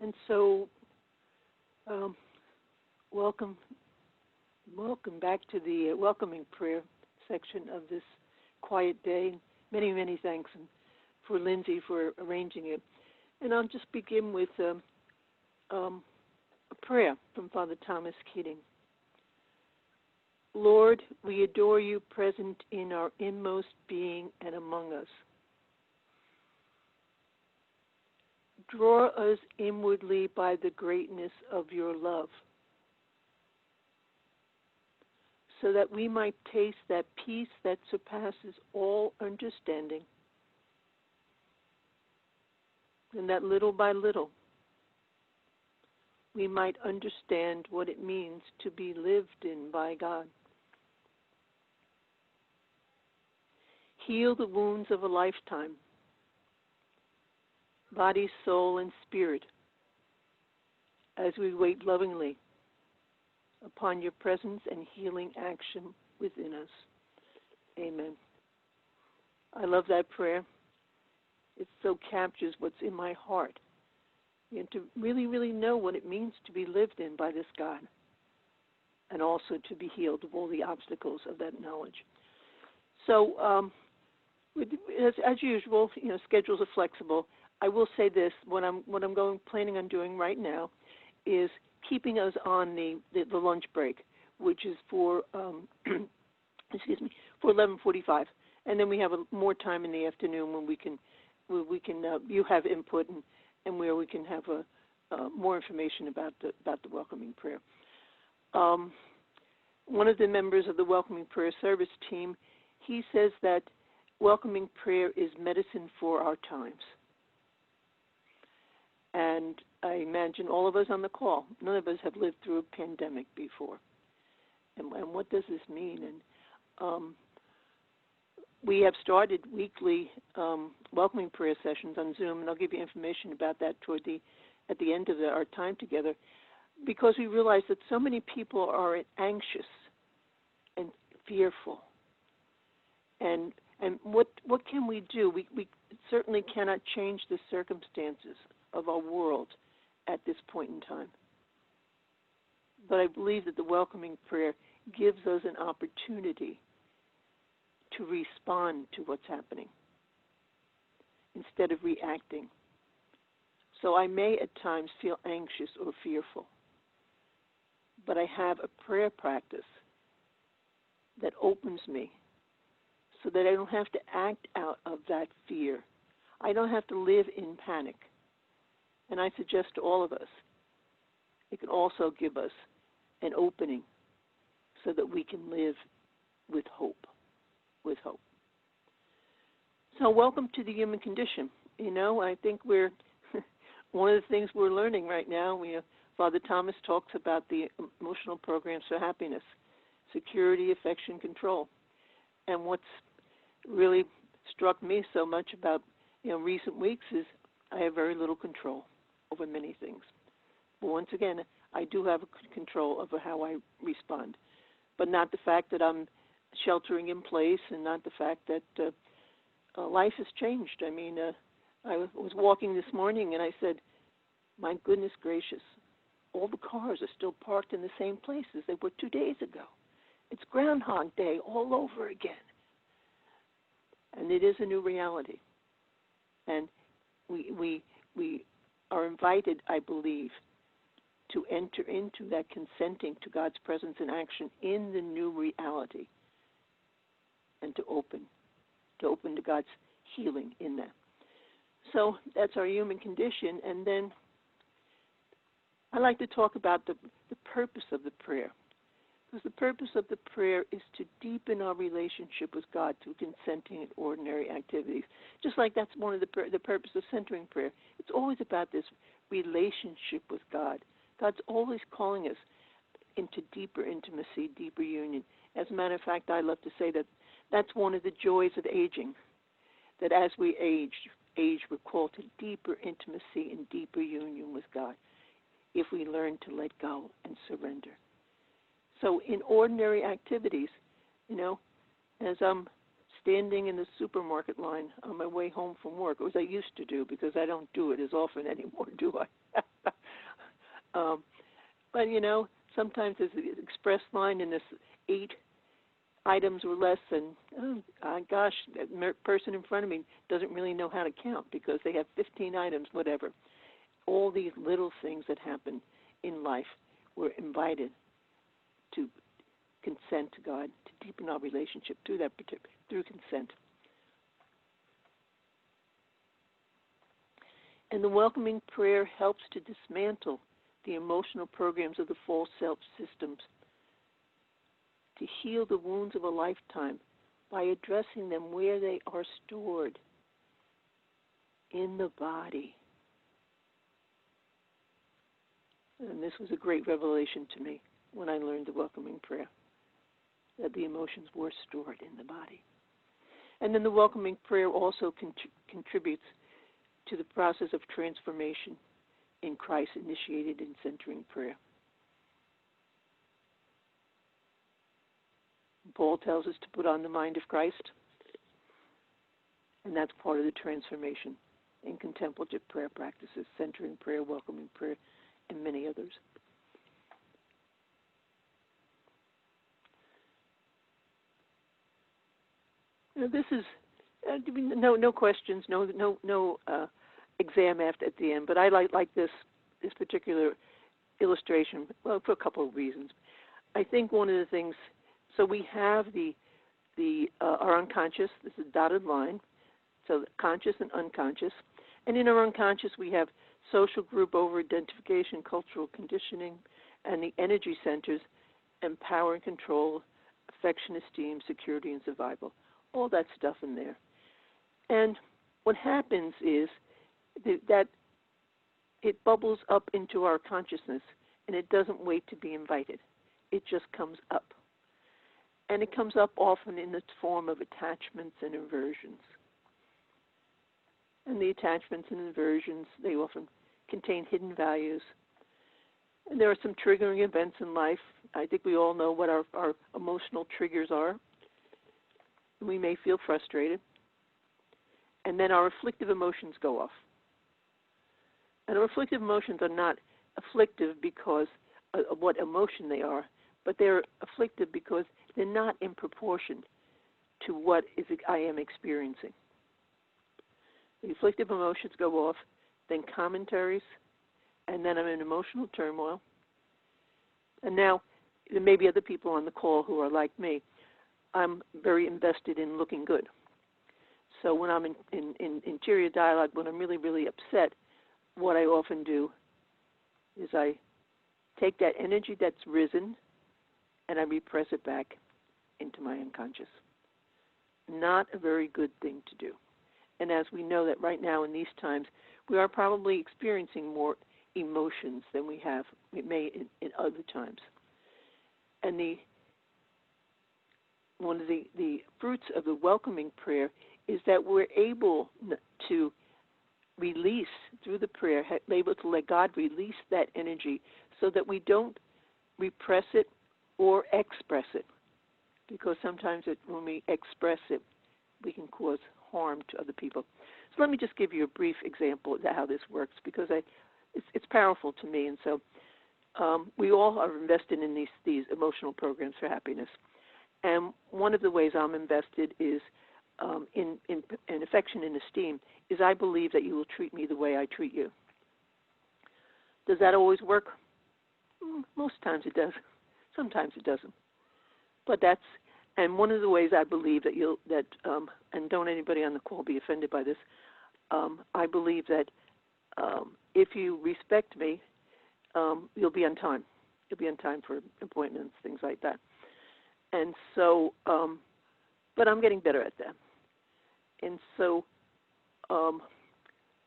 And so, um, welcome, welcome back to the welcoming prayer section of this quiet day. Many, many thanks for Lindsay for arranging it. And I'll just begin with a prayer from Father Thomas Keating. Lord, we adore you present in our inmost being and among us. Draw us inwardly by the greatness of your love, so that we might taste that peace that surpasses all understanding, and that little by little we might understand what it means to be lived in by God. Heal the wounds of a lifetime, body, soul, and spirit, as we wait lovingly upon your presence and healing action within us. Amen. I love that prayer. It so captures what's in my heart, and to really, really know what it means to be lived in by this God, and also to be healed of all the obstacles of that knowledge. So, as usual, schedules are flexible. I will say this: what I'm planning on doing right now is keeping us on the lunch break, which is for for 11:45, and then we have more time in the afternoon when we can you have input and where we can have more information about the welcoming prayer. One of the members of the welcoming prayer service team, he says that welcoming prayer is medicine for our times. And I imagine all of us on the call, none of us have lived through a pandemic before. And what does this mean? And we have started weekly welcoming prayer sessions on Zoom, and I'll give you information about that at the end of our time together, because we realize that so many people are anxious and fearful. And what can we do? We certainly cannot change the circumstances of our world at this point in time. But I believe that the welcoming prayer gives us an opportunity to respond to what's happening instead of reacting. So I may at times feel anxious or fearful, but I have a prayer practice that opens me so that I don't have to act out of that fear. I don't have to live in panic. And I suggest to all of us, it can also give us an opening so that we can live with hope. With hope. So welcome to the human condition. I think one of the things we're learning right now, Father Thomas talks about the emotional programs for happiness, security, affection, control. And what's really struck me so much about recent weeks is I have very little control over many things. But once again, I do have control over how I respond, but not the fact that I'm sheltering in place, and not the fact that life has changed. I mean, I was walking this morning, and I said, my goodness gracious, all the cars are still parked in the same places they were 2 days ago. It's Groundhog Day all over again. And it is a new reality. And we are invited, I believe, to enter into that consenting to God's presence and action in the new reality, and to open to God's healing in that. So that's our human condition. And then I like to talk about the purpose of the prayer. Because the purpose of the prayer is to deepen our relationship with God through consenting and ordinary activities. Just like that's one of the purpose of centering prayer. It's always about this relationship with God. God's always calling us into deeper intimacy, deeper union. As a matter of fact, I love to say that that's one of the joys of aging, that as we age, we're called to deeper intimacy and deeper union with God if we learn to let go and surrender. So in ordinary activities, as I'm standing in the supermarket line on my way home from work, or as I used to do, because I don't do it as often anymore, do I? But, sometimes there's an express line in this 8 items or less, and gosh, that person in front of me doesn't really know how to count because they have 15 items, whatever. All these little things that happen in life, we're invited to consent to God, to deepen our relationship through consent. And the welcoming prayer helps to dismantle the emotional programs of the false self systems, to heal the wounds of a lifetime by addressing them where they are stored, in the body. And this was a great revelation to me when I learned the welcoming prayer, that the emotions were stored in the body. And then the welcoming prayer also contributes to the process of transformation in Christ initiated in centering prayer. Paul tells us to put on the mind of Christ, and that's part of the transformation in contemplative prayer practices, centering prayer, welcoming prayer, and many others. This is no questions, no exam at the end. But I like this particular illustration. Well, for a couple of reasons. I think one of the things. So we have our unconscious. This is a dotted line. So conscious and unconscious, and in our unconscious we have social group over-identification, cultural conditioning, and the energy centers, and power and control, affection, esteem, security, and survival. All that stuff in there. And what happens is that it bubbles up into our consciousness, and it doesn't wait to be invited. It just comes up. And it comes up often in the form of attachments and aversions. And the attachments and aversions, they often contain hidden values. And there are some triggering events in life. I think we all know what our emotional triggers are. We may feel frustrated. And then our afflictive emotions go off. And our afflictive emotions are not afflictive because of what emotion they are, but they're afflictive because they're not in proportion to what I am experiencing. The afflictive emotions go off, then commentaries, and then I'm in emotional turmoil. And now there may be other people on the call who are like me. I'm very invested in looking good. So when I'm in interior dialogue, when I'm really, really upset, what I often do is I take that energy that's risen and I repress it back into my unconscious. Not a very good thing to do. And as we know that right now in these times, we are probably experiencing more emotions than we have in other times. And one of the fruits of the welcoming prayer is that we're able to release through the prayer, able to let God release that energy so that we don't repress it or express it. Because sometimes when we express it, we can cause harm to other people. So let me just give you a brief example of how this works, because it's powerful to me. And so we all are invested in these emotional programs for happiness. And one of the ways I'm invested is in affection and esteem, is I believe that you will treat me the way I treat you. Does that always work? Most times it does. Sometimes it doesn't. But and one of the ways I believe that and don't anybody on the call be offended by this, I believe that if you respect me, you'll be on time. You'll be on time for appointments, things like that. And so, but I'm getting better at that. And so,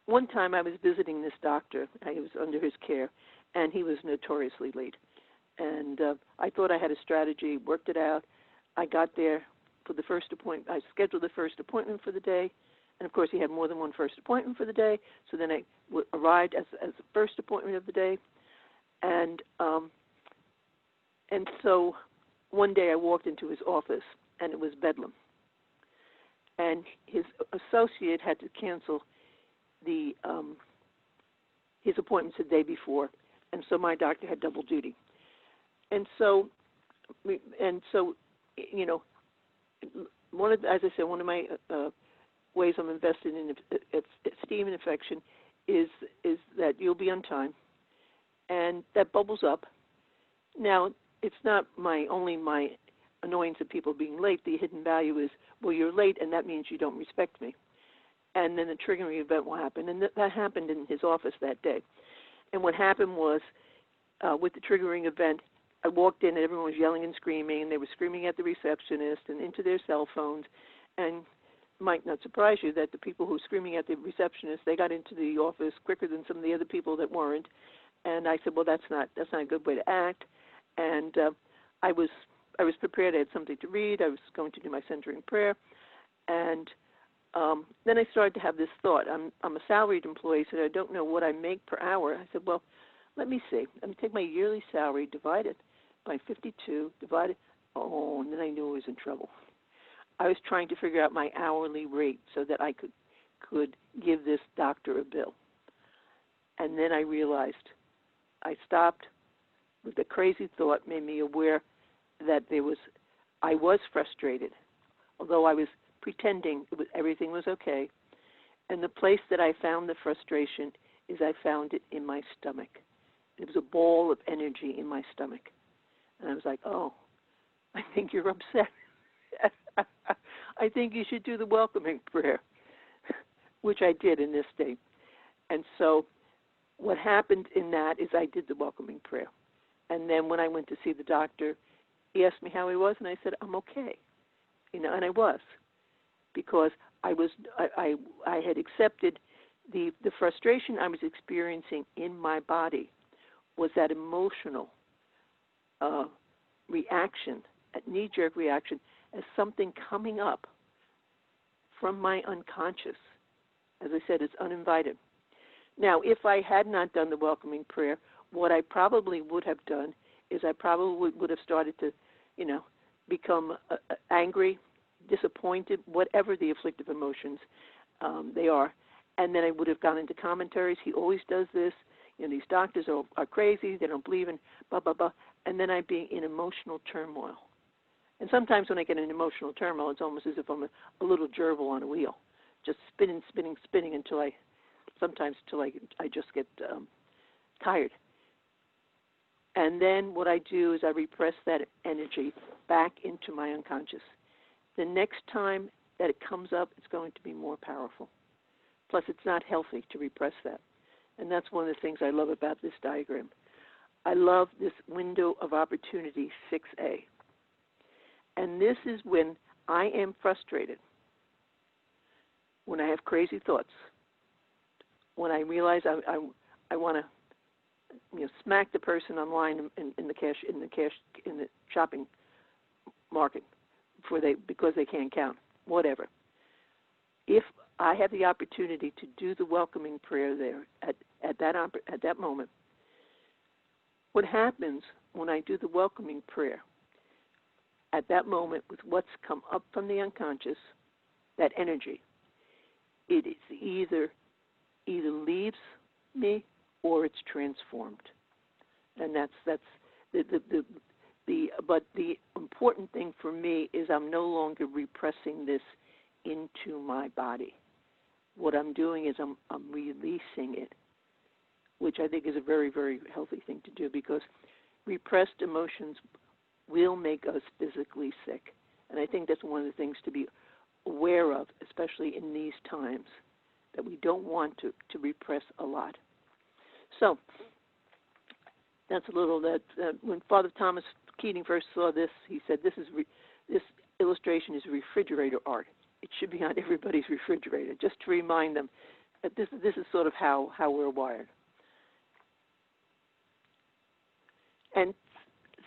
one time I was visiting this doctor. I was under his care, and he was notoriously late. And I thought I had a strategy, worked it out. I got there for the first appointment. I scheduled the first appointment for the day. And, of course, he had more than one first appointment for the day. So then I arrived as the first appointment of the day. And so one day I walked into his office, and it was bedlam. And his associate had to cancel his appointments the day before, and so my doctor had double duty. And so, you know, as I said, one of my ways I'm invested in esteem and affection is that you'll be on time, and that bubbles up. Now, it's not only my annoyance of people being late. The hidden value is, well, you're late, and that means you don't respect me. And then the triggering event will happen, and that happened in his office that day. And what happened was, with the triggering event, I walked in and everyone was yelling and screaming, and they were screaming at the receptionist and into their cell phones. And it might not surprise you that the people who were screaming at the receptionist, they got into the office quicker than some of the other people that weren't. And I said, well, that's not a good way to act. And I was prepared. I had something to read. I was going to do my centering prayer. And then I started to have this thought. I'm a salaried employee, so I don't know what I make per hour. I said, well, let me see. Let me take my yearly salary, divide it by 52, and then I knew I was in trouble. I was trying to figure out my hourly rate so that I could give this doctor a bill. And then I realized, I stopped with the crazy thought, made me aware that I was frustrated, although I was pretending everything was okay. And the place that I found the frustration is I found it in my stomach. It was a ball of energy in my stomach. And I was like, oh, I think you're upset. I think you should do the welcoming prayer, which I did in this state. And so what happened in that is I did the welcoming prayer. And then when I went to see the doctor, he asked me how he was, and I said, I'm okay. And I was, because I had accepted the frustration I was experiencing in my body was that emotional reaction, a knee-jerk reaction, as something coming up from my unconscious. As I said, it's uninvited. Now, if I had not done the welcoming prayer, what I probably would have done is I probably would have started to, become angry, disappointed, whatever the afflictive emotions they are. And then I would have gone into commentaries. He always does this. These doctors are crazy. They don't believe in blah, blah, blah. And then I'd be in emotional turmoil. And sometimes when I get in emotional turmoil, it's almost as if I'm a little gerbil on a wheel, just spinning until I just get tired. And then what I do is I repress that energy back into my unconscious. The next time that it comes up, it's going to be more powerful. Plus, it's not healthy to repress that. And that's one of the things I love about this diagram. I love this window of opportunity, 6A. And this is when I am frustrated, when I have crazy thoughts, when I realize I want to smack the person online in the shopping market because they can't count, whatever. If I have the opportunity to do the welcoming prayer there at that moment, what happens when I do the welcoming prayer at that moment with what's come up from the unconscious, that energy, it is either leaves me or it's transformed. And that's but the important thing for me is I'm no longer repressing this into my body. What I'm doing is I'm releasing it, which I think is a very, very healthy thing to do, because repressed emotions will make us physically sick. And I think that's one of the things to be aware of, especially in these times, that we don't want to repress a lot. So that's a little that when Father Thomas Keating first saw this, he said, this illustration is refrigerator art. It should be on everybody's refrigerator, just to remind them that this is sort of how we're wired. And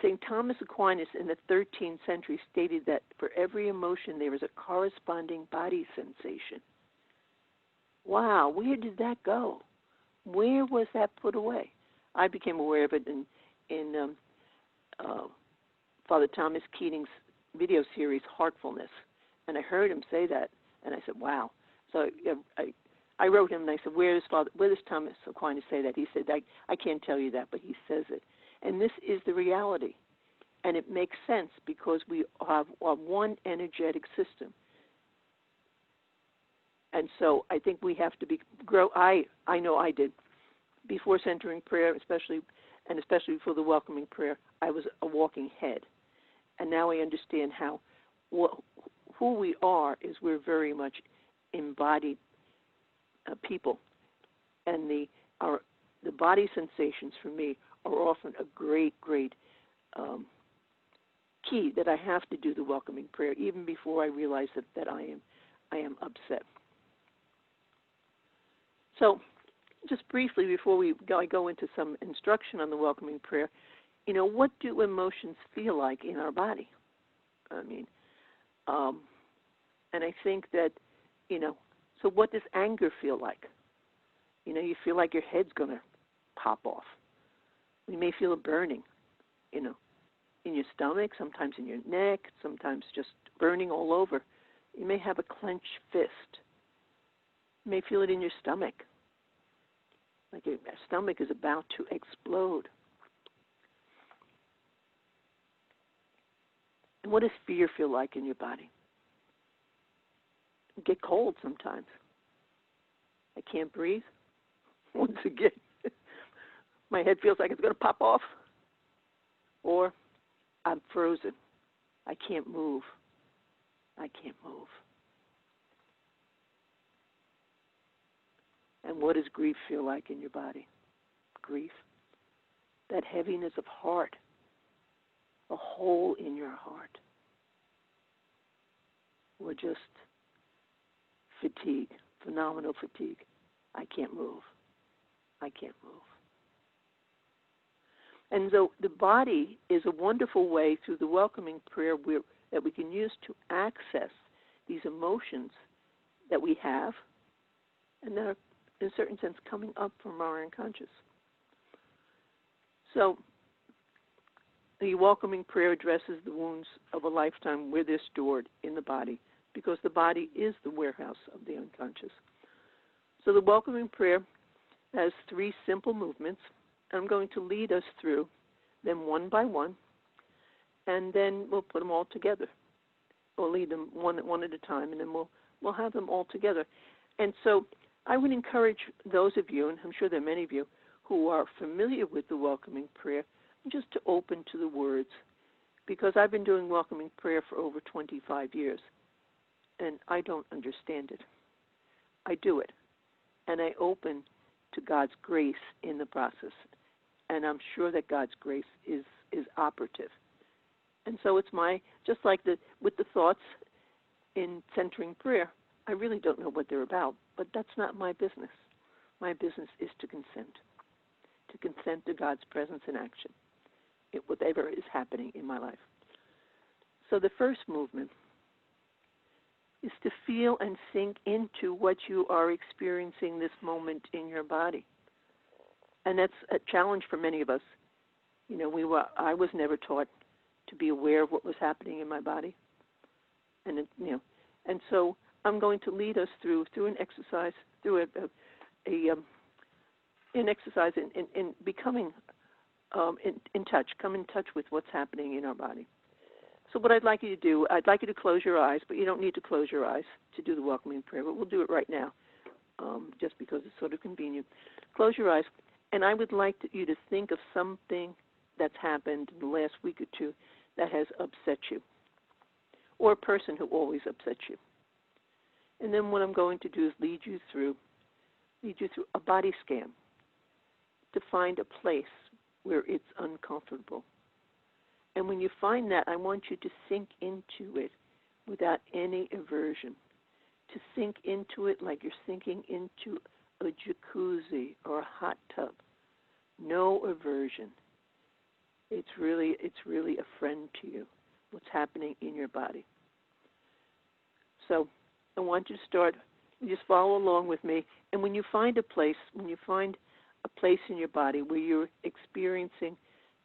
St. Thomas Aquinas in the 13th century stated that for every emotion there is a corresponding body sensation. Wow, where did that go? Where was that put away? I became aware of it in Father Thomas Keating's video series, Heartfulness. And I heard him say that, and I said, wow. So I wrote him and I said, where does Thomas Aquinas say that? He said, I can't tell you that, but he says it. And this is the reality. And it makes sense because we have one energetic system. And so I think we have to grow. I know I did. Before centering prayer, especially before the welcoming prayer, I was a walking head. And now I understand who we are is we're very much embodied people. And the body sensations for me are often a great key that I have to do the welcoming prayer even before I realize that I am upset. So just briefly before I go into some instruction on the welcoming prayer, what do emotions feel like in our body? I mean, and I think that, so what does anger feel like? You feel like your head's going to pop off. You may feel a burning, in your stomach, sometimes in your neck, sometimes just burning all over. You may have a clenched fist. You may feel it in your stomach, like your stomach is about to explode. And what does fear feel like in your body? You get cold sometimes. I can't breathe. Once again, my head feels like it's going to pop off. Or I'm frozen. I can't move. I can't move. And what does grief feel like in your body? Grief. That heaviness of heart. A hole in your heart. Or just fatigue, phenomenal fatigue. I can't move. I can't move. And so the body is a wonderful way through the welcoming prayer that we can use to access these emotions that we have and that are, in a certain sense, coming up from our unconscious. So the welcoming prayer addresses the wounds of a lifetime where they're stored in the body because the body is the warehouse of the unconscious. So the welcoming prayer has 3 simple movements. I'm going to lead us through them one by one, and then we'll put them all together. We'll lead them one at a time, and then we'll have them all together. And so I would encourage those of you, and I'm sure there are many of you, who are familiar with the welcoming prayer, just to open to the words, because I've been doing welcoming prayer for over 25 years, and I don't understand it. I do it, and I open to God's grace in the process. And I'm sure that God's grace is operative. And so it's just like with the thoughts in centering prayer, I really don't know what they're about, but that's not my business. My business is to consent to God's presence in action, whatever is happening in my life. So the first movement is to feel and sink into what you are experiencing this moment in your body. And that's a challenge for many of us. I was never taught to be aware of what was happening in my body. And and so I'm going to lead us through an exercise, through an exercise in becoming in touch, come in touch with what's happening in our body. So what I'd like you to do, I'd like you to close your eyes, but you don't need to close your eyes to do the welcoming prayer, but we'll do it right now, just because it's sort of convenient. Close your eyes, and I would like you to think of something that's happened in the last week or two that has upset you, or a person who always upsets you. And then what I'm going to do is lead you through a body scan to find a place where it's uncomfortable. And when you find that, I want you to sink into it without any aversion, to sink into it like you're sinking into a jacuzzi or a hot tub. No aversion. It's really a friend to you, what's happening in your body. So I want you to start, just follow along with me. And when you find a place in your body where you're experiencing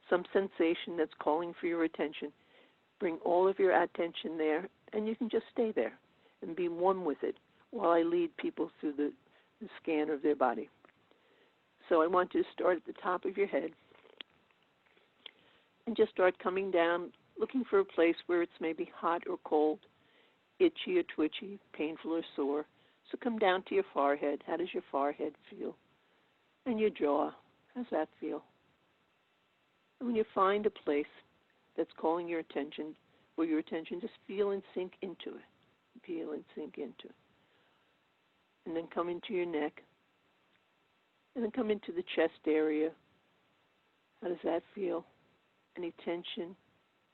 some sensation that's calling for your attention, bring all of your attention there, and you can just stay there and be one with it while I lead people through the a scan of their body. So I want you to start at the top of your head and just start coming down, looking for a place where it's maybe hot or cold, itchy or twitchy, painful or sore. So come down to your forehead. How does your forehead feel? And your jaw, how's that feel? And when you find a place that's calling your attention, or your attention, just feel and sink into it. Feel and sink into it. And then come into your neck. And then come into the chest area. How does that feel? Any tension?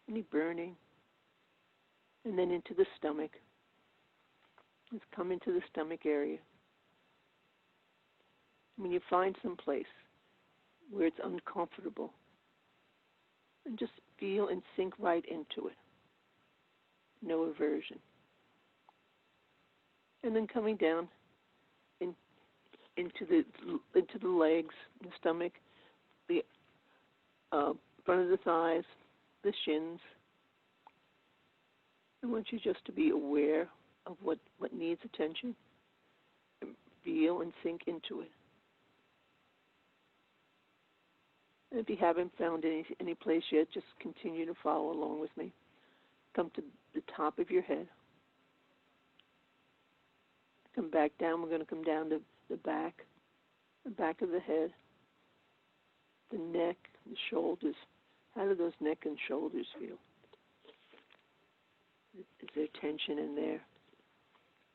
Any burning? And then into the stomach. Let's come into the stomach area. When you find some place where it's uncomfortable, and just feel and sink right into it. No aversion. And then coming down into the legs, the stomach, the front of the thighs, the shins. I want you just to be aware of what needs attention. And feel and sink into it. And if you haven't found any place yet, just continue to follow along with me. Come to the top of your head. Come back down. We're going to come down to the back of the head, the neck, the shoulders. How do those neck and shoulders feel? Is there tension in there?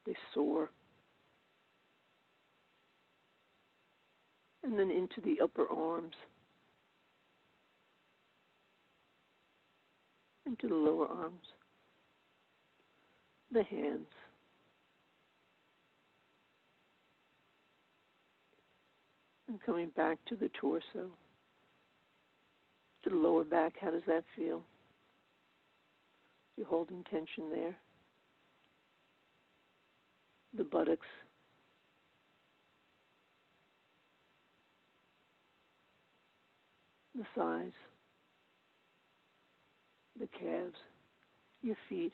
They sore? And then into the upper arms, into the lower arms, the hands, and coming back to the torso, to the lower back. How does that feel? You're holding tension there. The buttocks, the thighs, the calves, your feet.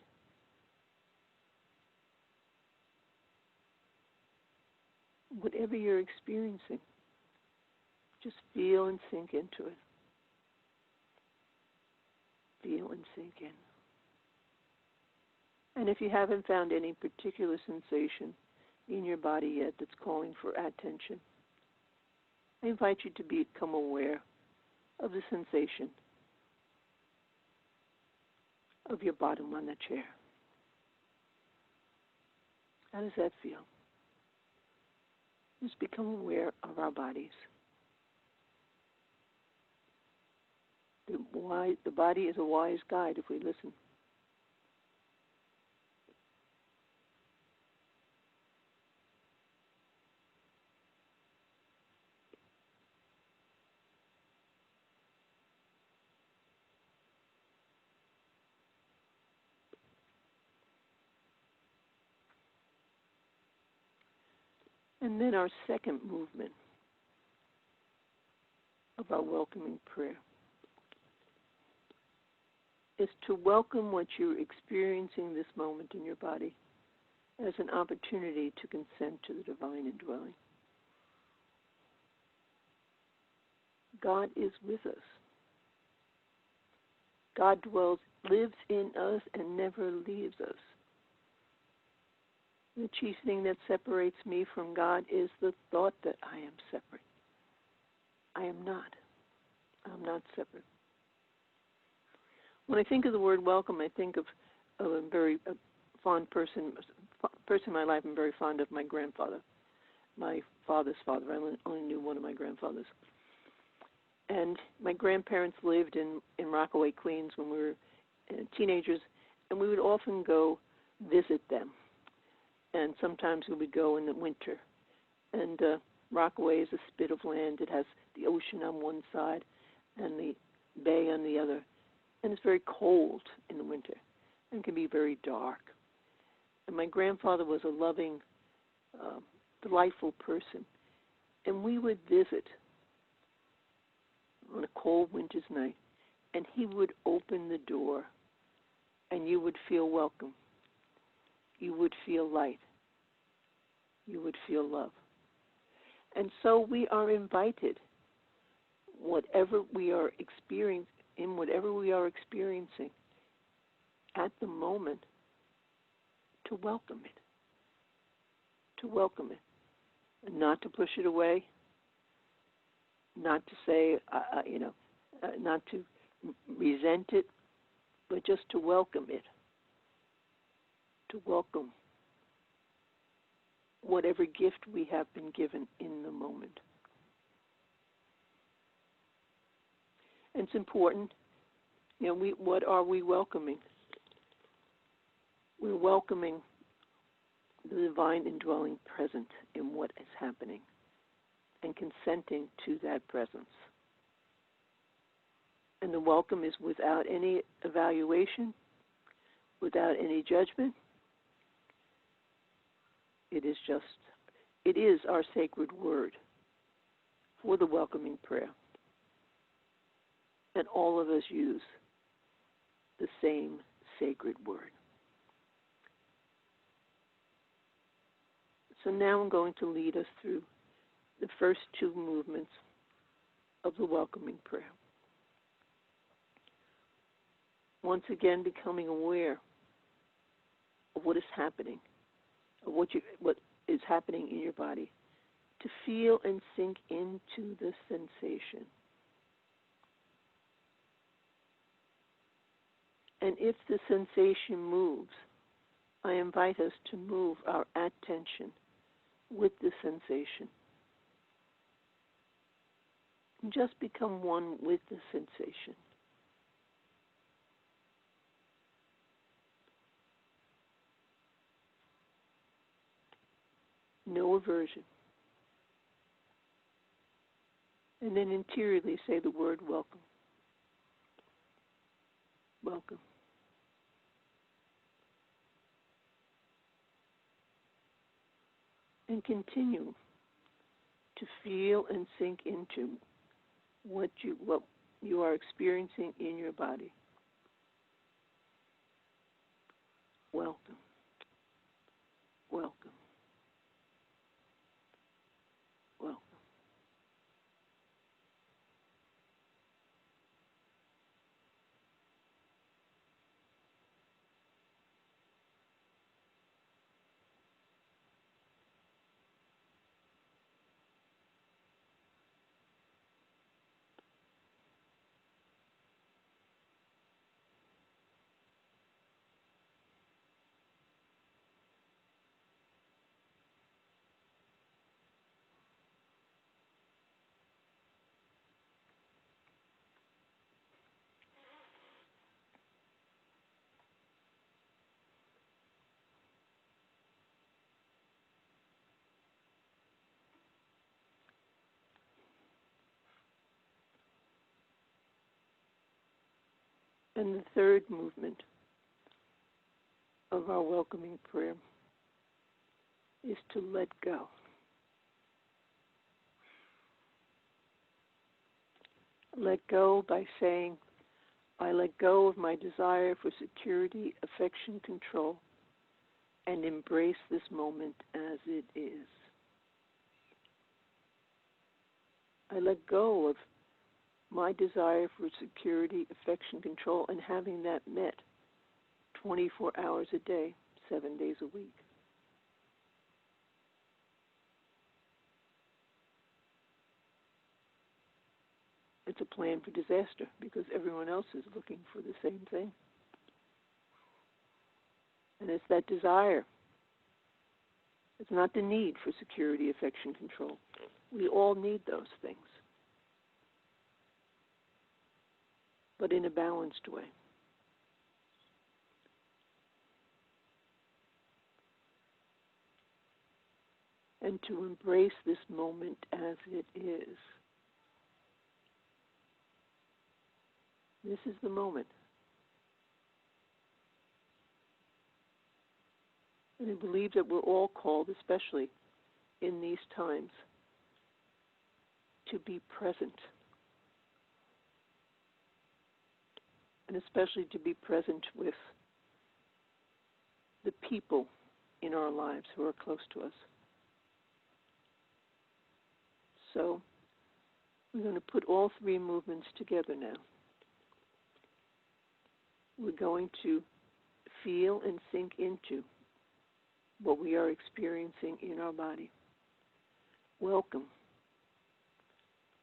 Whatever you're experiencing, just feel and sink into it. Feel and sink in. And if you haven't found any particular sensation in your body yet that's calling for attention, I invite you to become aware of the sensation of your bottom on the chair. How does that feel? Just become aware of our bodies. The body is a wise guide if we listen. And then our second movement of our welcoming prayer is to welcome what you're experiencing this moment in your body as an opportunity to consent to the divine indwelling. God is with us. God lives in us and never leaves us. The chief thing that separates me from God is the thought that I am separate. I am not. I'm not separate. When I think of the word welcome, I think of a very fond person in my life. I'm very fond of my grandfather, my father's father. I only knew one of my grandfathers. And my grandparents lived in Rockaway, Queens when we were teenagers, and we would often go visit them. And sometimes we would go in the winter. And Rockaway is a spit of land. It has the ocean on one side and the bay on the other. And it's very cold in the winter and can be very dark. And my grandfather was a loving, delightful person. And we would visit on a cold winter's night, and he would open the door, and you would feel welcome. You would feel light. You would feel love. And so we are invited, whatever we are experiencing at the moment, to welcome it. To welcome it. And not to push it away, not to say, not to resent it, but just to welcome it. To welcome whatever gift we have been given in the moment. And it's important, what are we welcoming? We're welcoming the divine indwelling present in what is happening and consenting to that presence. And the welcome is without any evaluation, without any judgment. It is our sacred word for the welcoming prayer. And all of us use the same sacred word. So now I'm going to lead us through the first two movements of the welcoming prayer. Once again, becoming aware of what is happening, of what is happening in your body, to feel and sink into the sensation. And if the sensation moves, I invite us to move our attention with the sensation. And just become one with the sensation. No aversion. And then interiorly say the word welcome. Welcome. And continue to feel and sink into what you are experiencing in your body. Welcome. Welcome. Welcome. And the third movement of our welcoming prayer is to let go. Let go by saying, I let go of my desire for security, affection, control, and embrace this moment as it is. I let go of my desire for security, affection, control, and having that met 24 hours a day, 7 days a week. It's a plan for disaster because everyone else is looking for the same thing. And it's that desire. It's not the need for security, affection, control. We all need those things, but in a balanced way. And to embrace this moment as it is. This is the moment. And I believe that we're all called, especially in these times, to be present. And especially to be present with the people in our lives who are close to us. So we're going to put all three movements together now. We're going to feel and sink into what we are experiencing in our body. Welcome.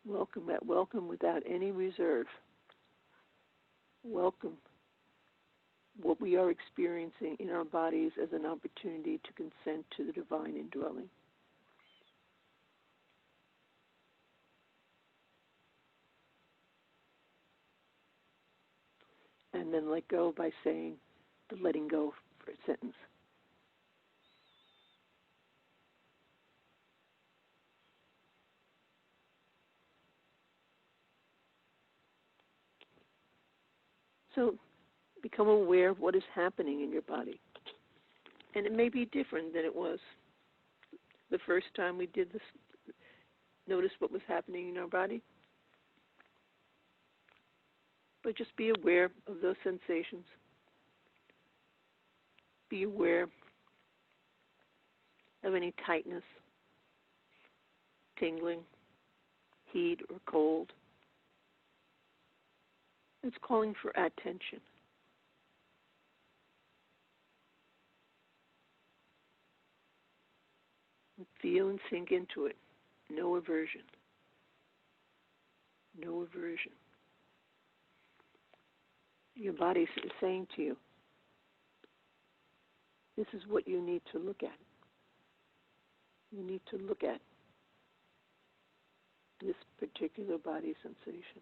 Welcome, that welcome without any reserve. Welcome what we are experiencing in our bodies as an opportunity to consent to the divine indwelling. And then let go by saying the letting go for a sentence. So become aware of what is happening in your body. And it may be different than it was the first time we did this. Notice what was happening in our body. But just be aware of those sensations. Be aware of any tightness, tingling, heat or cold. It's calling for attention. Feel and sink into it. No aversion. No aversion. Your body is saying to you, this is what you need to look at. You need to look at this particular body sensation.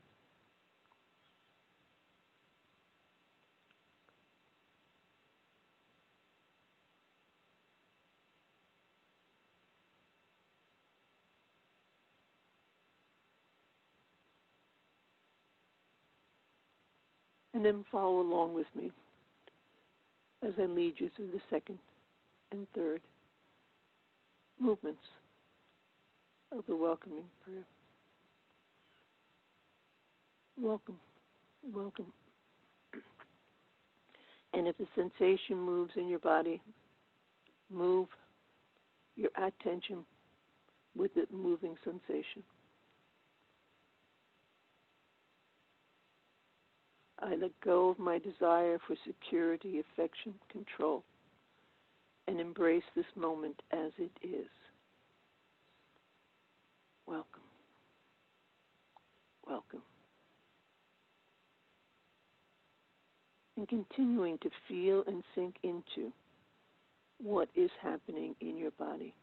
And then follow along with me as I lead you through the second and third movements of the welcoming prayer. Welcome, welcome. And if a sensation moves in your body, move your attention with the moving sensation. I let go of my desire for security, affection, control, and embrace this moment as it is. Welcome. Welcome. And continuing to feel and sink into what is happening in your body.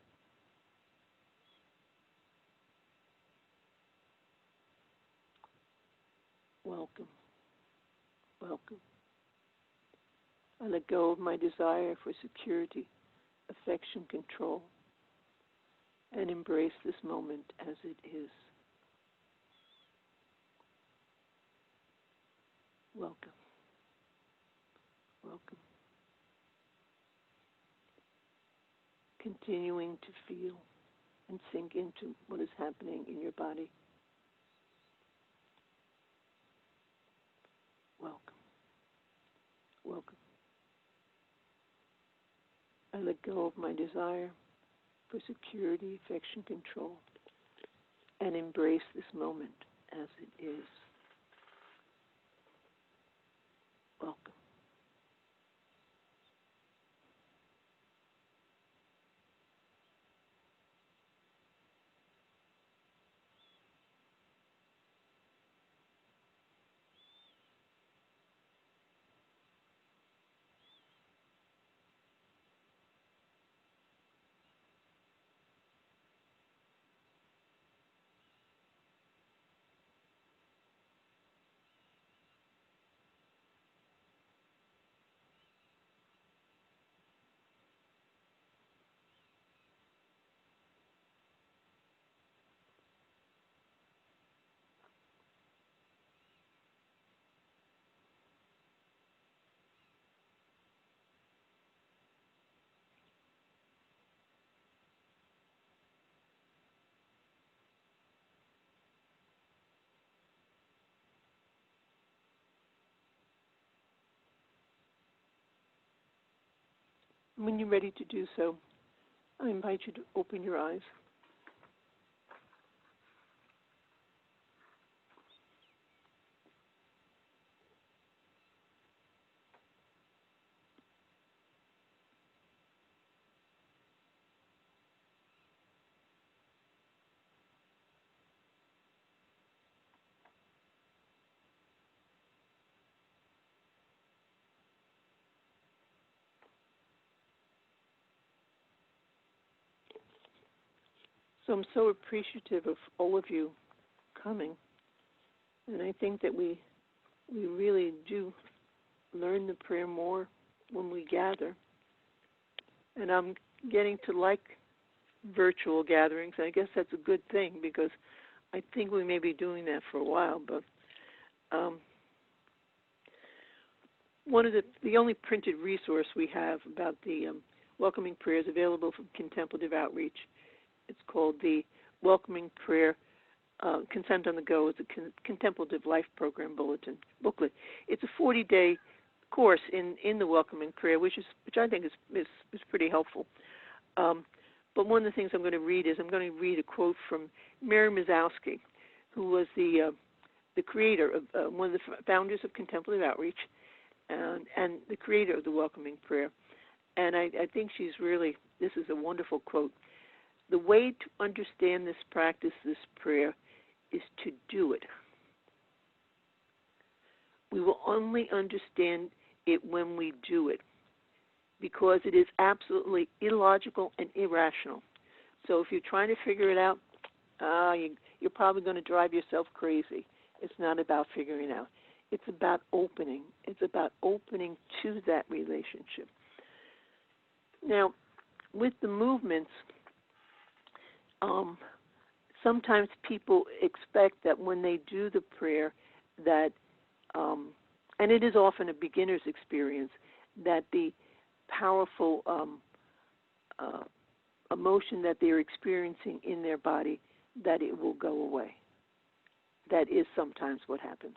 Welcome. Welcome. I let go of my desire for security, affection, control, and embrace this moment as it is. Welcome. Welcome. Continuing to feel and sink into what is happening in your body. Welcome. Welcome. I let go of my desire for security, affection, control, and embrace this moment as it is. Welcome. When you're ready to do so, I invite you to open your eyes. So I'm so appreciative of all of you coming, and I think that we really do learn the prayer more when we gather. And I'm getting to like virtual gatherings. I guess that's a good thing because I think we may be doing that for a while. But one of the only printed resource we have about the welcoming prayers available from Contemplative Outreach. It's called the Welcoming Prayer Consent on the Go. It's a Contemplative Life Program booklet. It's a 40-day course in the Welcoming Prayer, which I think is pretty helpful. But one of the things I'm going to read is I'm going to read a quote from Mary Mazowski, who was the creator of one of the founders of Contemplative Outreach, and the creator of the Welcoming Prayer. And I think this is a wonderful quote. The way to understand this practice, this prayer, is to do it. We will only understand it when we do it, because it is absolutely illogical and irrational. So if you're trying to figure it out, you're probably going to drive yourself crazy. It's not about figuring it out. It's about opening. It's about opening to that relationship. Now, with the movements, sometimes people expect that when they do the prayer that, and it is often a beginner's experience, that the powerful emotion that they're experiencing in their body, that it will go away. That is sometimes what happens.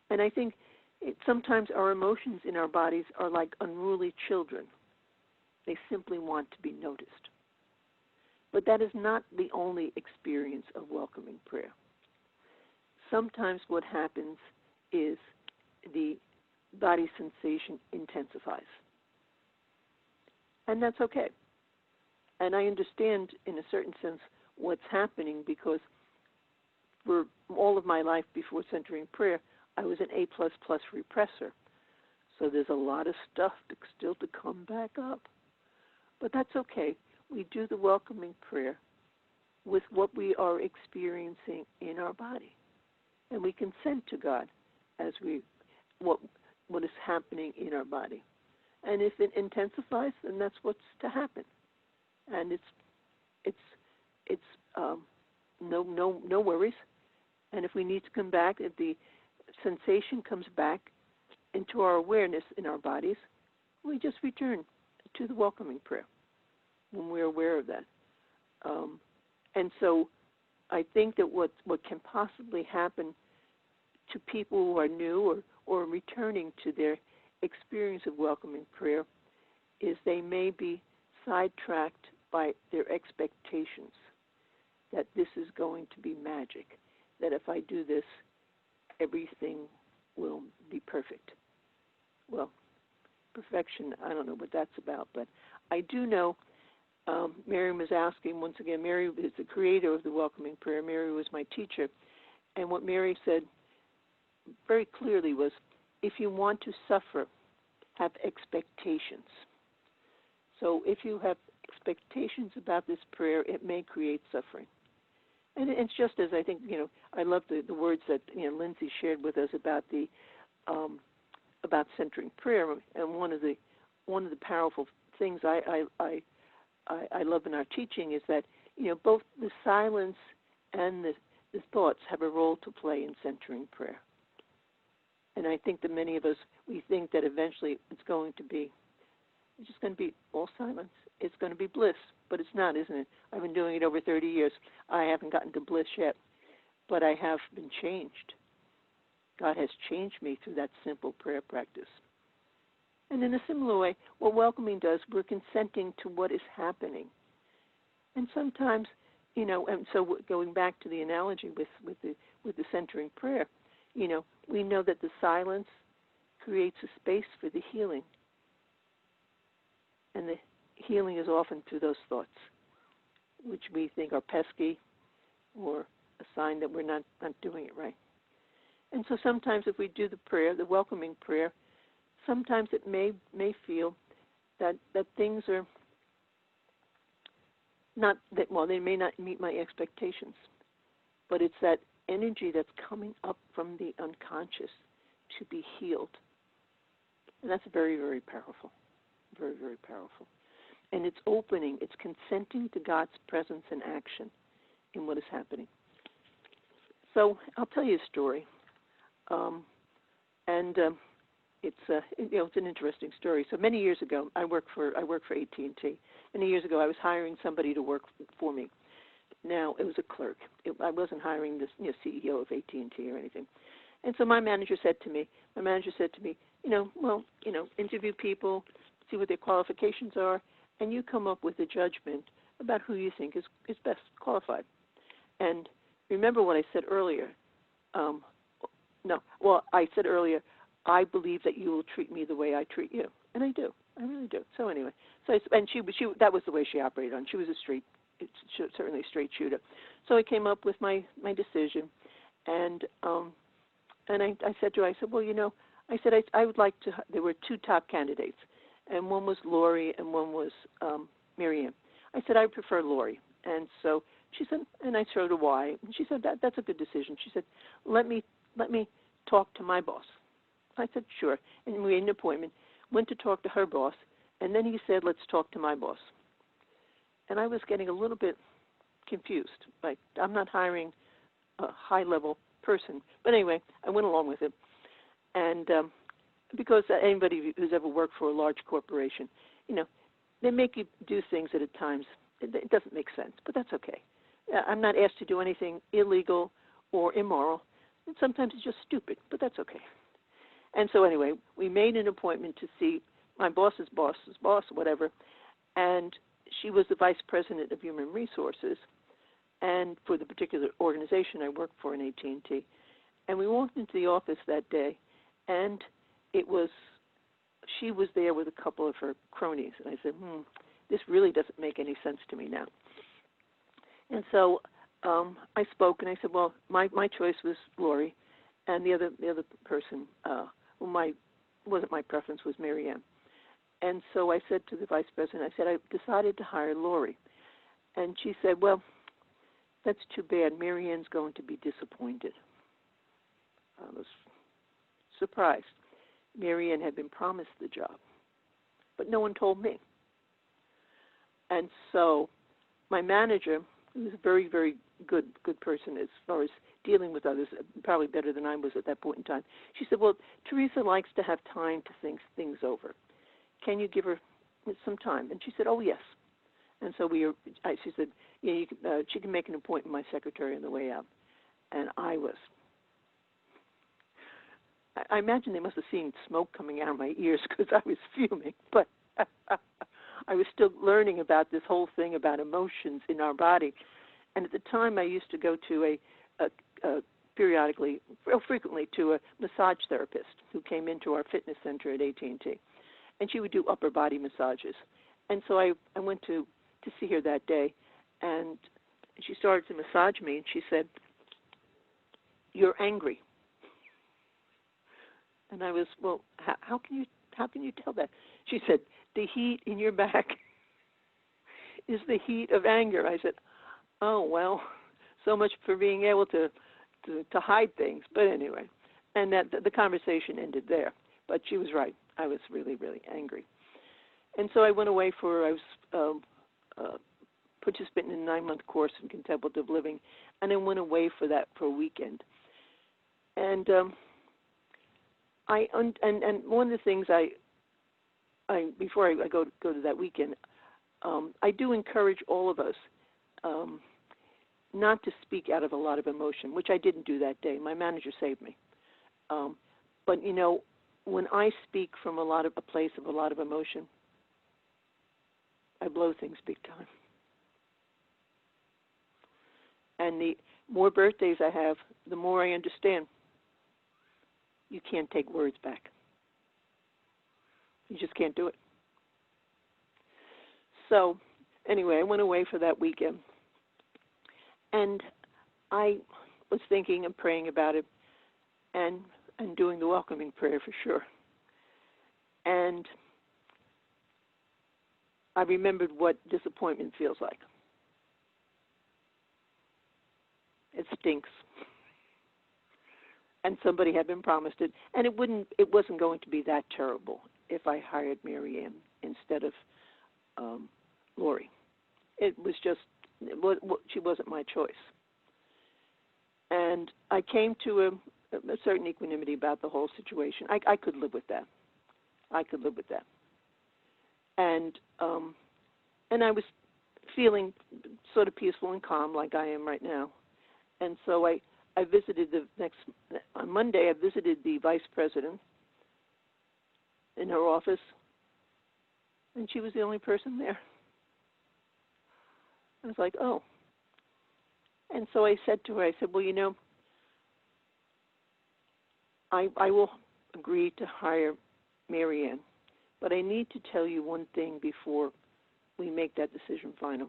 And I think sometimes our emotions in our bodies are like unruly children. They simply want to be noticed. But that is not the only experience of welcoming prayer. Sometimes what happens is the body sensation intensifies. And that's okay. And I understand, in a certain sense, what's happening, because for all of my life before centering prayer, I was an A++ repressor. So there's a lot of stuff still to come back up. But that's okay. We do the welcoming prayer with what we are experiencing in our body. And we consent to God as what is happening in our body. And if it intensifies, then that's what's to happen. And it's no worries. And if we need to come back, if the sensation comes back into our awareness in our bodies, we just return to the welcoming prayer when we're aware of that. And so I think that what can possibly happen to people who are new or returning to their experience of welcoming prayer is they may be sidetracked by their expectations that this is going to be magic, that if I do this, everything will be perfect. Well, perfection, I don't know what that's about, but I do know Mary Mazowski, once again, Mary is the creator of the Welcoming Prayer. Mary was my teacher. And what Mary said very clearly was, if you want to suffer, have expectations. So if you have expectations about this prayer, it may create suffering. And it's just as I think, I love the words that Lindsay shared with us about about centering prayer. And one of the powerful things I love in our teaching is that both the silence and the thoughts have a role to play in centering prayer. And I think that many of us, we think that eventually it's just going to be all silence. It's going to be bliss, but it's not, isn't it? I've been doing it over 30 years. I haven't gotten to bliss yet, but I have been changed. God has changed me through that simple prayer practice. And in a similar way, what welcoming does, we're consenting to what is happening. And sometimes, and so going back to the analogy with the centering prayer, we know that the silence creates a space for the healing. And the healing is often through those thoughts, which we think are pesky or a sign that we're not doing it right. And so sometimes if we do the prayer, the welcoming prayer, sometimes it may feel that things are, Not that, well, they may not meet my expectations, but it's that energy that's coming up from the unconscious to be healed. And that's very, very powerful. Very, very powerful. And it's opening, it's consenting to God's presence and action in what is happening. So I'll tell you a story. It's an interesting story. So many years ago, I worked for AT&T. Many years ago, I was hiring somebody to work for me. Now, it was a clerk. I wasn't hiring this CEO of AT&T or anything. And so my manager said to me, interview people, see what their qualifications are, and you come up with a judgment about who you think is best qualified. And remember what I said earlier. I said earlier, I believe that you will treat me the way I treat you. And I do. I really do. So anyway, that was the way she operated on. She was certainly a straight shooter. So I came up with my decision, and I said to her, I said, well, I would like to. There were two top candidates, and one was Lori, and one was Miriam. I said I prefer Lori, and so she said, and I showed her why. And she said that's a good decision. She said, let me talk to my boss. I said sure, and we made an appointment. Went to talk to her boss, and then he said, let's talk to my boss. And I was getting a little bit confused. Like, I'm not hiring a high-level person. But anyway, I went along with it. And because anybody who's ever worked for a large corporation, they make you do things that at times it doesn't make sense. But that's okay. I'm not asked to do anything illegal or immoral. And sometimes it's just stupid, but that's okay. And so anyway, we made an appointment to see my boss's boss's boss, whatever, and she was the vice president of human resources, and for the particular organization I worked for in AT&T. And we walked into the office that day, and she was there with a couple of her cronies. And I said, this really doesn't make any sense to me now. And so I spoke, and I said, well, my choice was Lori, and the other person, wasn't my preference, was Mary Ann. And so I said to the vice president, I said, I decided to hire Lori. And she said, well, that's too bad. Mary Ann's going to be disappointed. I was surprised. Mary Ann had been promised the job, but no one told me. And so my manager, who was a very, very good person as far as dealing with others, probably better than I was at that point in time, she said, well, Teresa likes to have time to think things over. Can you give her some time? And she said, oh, yes. And so she said, she can make an appointment with my secretary on the way out. And I imagine they must have seen smoke coming out of my ears because I was fuming. But I was still learning about this whole thing about emotions in our body. And at the time, I used to go to frequently to a massage therapist who came into our fitness center at AT&T. And she would do upper body massages. And so I went to see her that day, and she started to massage me, and she said, you're angry. And I was, well, how can you tell that? She said, the heat in your back is the heat of anger. I said, oh, well, so much for being able to hide things. But anyway, and that the conversation ended there. But she was right. I was really, really angry. And so I went away I was participating in a 9-month course in contemplative living, and I went away for a weekend. And one of the things before I go to that weekend, I do encourage all of us not to speak out of a lot of emotion, which I didn't do that day. My manager saved me. But when I speak from a place of a lot of emotion, I blow things big time. And the more birthdays I have, the more I understand you can't take words back. You just can't do it. So anyway, I went away for that weekend. And I was thinking and praying about it and doing the welcoming prayer for sure. And I remembered what disappointment feels like. stinks. And somebody had been promised it, and it wasn't going to be that terrible if I hired Mary Ann instead of Lori. It was just, she wasn't my choice. And I came to a certain equanimity about the whole situation. I could live with that. I could live with that. And I was feeling sort of peaceful and calm like I am right now. And so I visited on Monday, I visited the vice president in her office, and she was the only person there. I was like, oh. And so I said to her, I said, well, you know, I will agree to hire Mary Ann, but I need to tell you one thing before we make that decision final.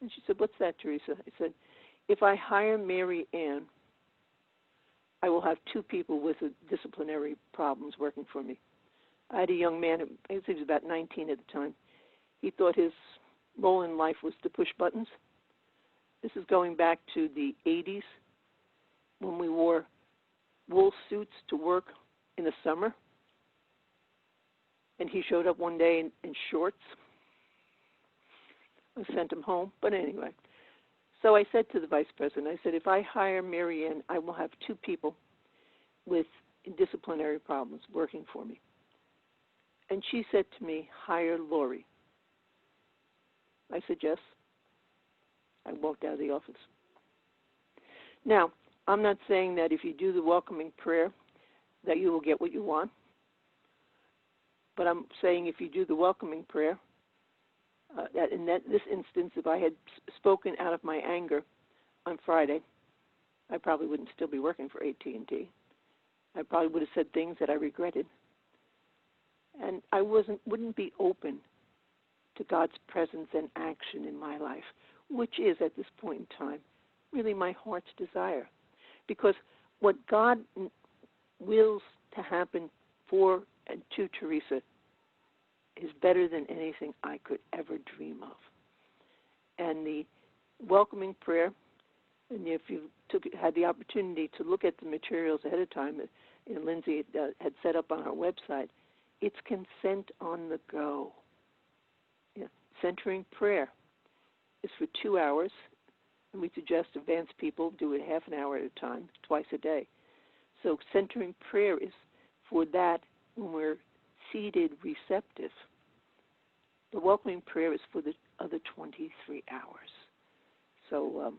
And she said, what's that, Teresa? I said, if I hire Mary Ann, I will have 2 people with disciplinary problems working for me. I had a young man, I think he was about 19 at the time. He thought his role in life was to push buttons. This is going back to the 80s when we wore wool suits to work in the summer. And he showed up one day in shorts. I sent him home. But anyway, so I said to the vice president, I said, if I hire Mary Ann, I will have 2 people with disciplinary problems working for me. And she said to me, hire Lori. I said, yes. I walked out of the office. Now, I'm not saying that if you do the welcoming prayer that you will get what you want. But I'm saying if you do the welcoming prayer, that in this instance, if I had spoken out of my anger on Friday, I probably wouldn't still be working for AT&T. I probably would have said things that I regretted. And I wouldn't be open to God's presence and action in my life, which is, at this point in time, really my heart's desire. Because what God wills to happen for and to Teresa is better than anything I could ever dream of. And the welcoming prayer, and if you had the opportunity to look at the materials ahead of time, Lindsay had set up on our website, it's consent on the go. Yeah. Centering prayer is for 2 hours, and we suggest advanced people do it half an hour at a time, twice a day. So centering prayer is for that when we're seated receptive. The welcoming prayer is for the other 23 hours. So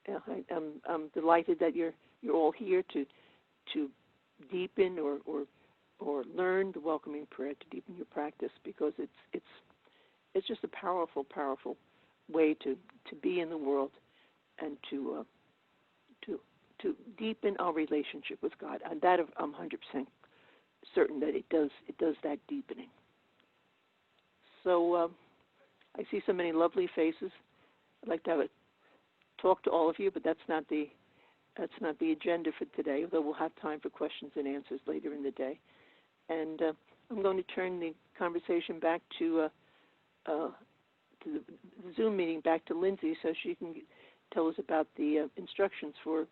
I'm delighted that you're all here to deepen or learn the welcoming prayer, to deepen your practice, because it's just a powerful, powerful way to be in the world and to deepen our relationship with God. And that I'm 100% certain that it does that deepening. So I see so many lovely faces. I'd like to have a talk to all of you, but that's not the agenda for today, although we'll have time for questions and answers later in the day. And I'm going to turn the conversation back to the Zoom meeting back to Lindsay so she can tell us about the instructions for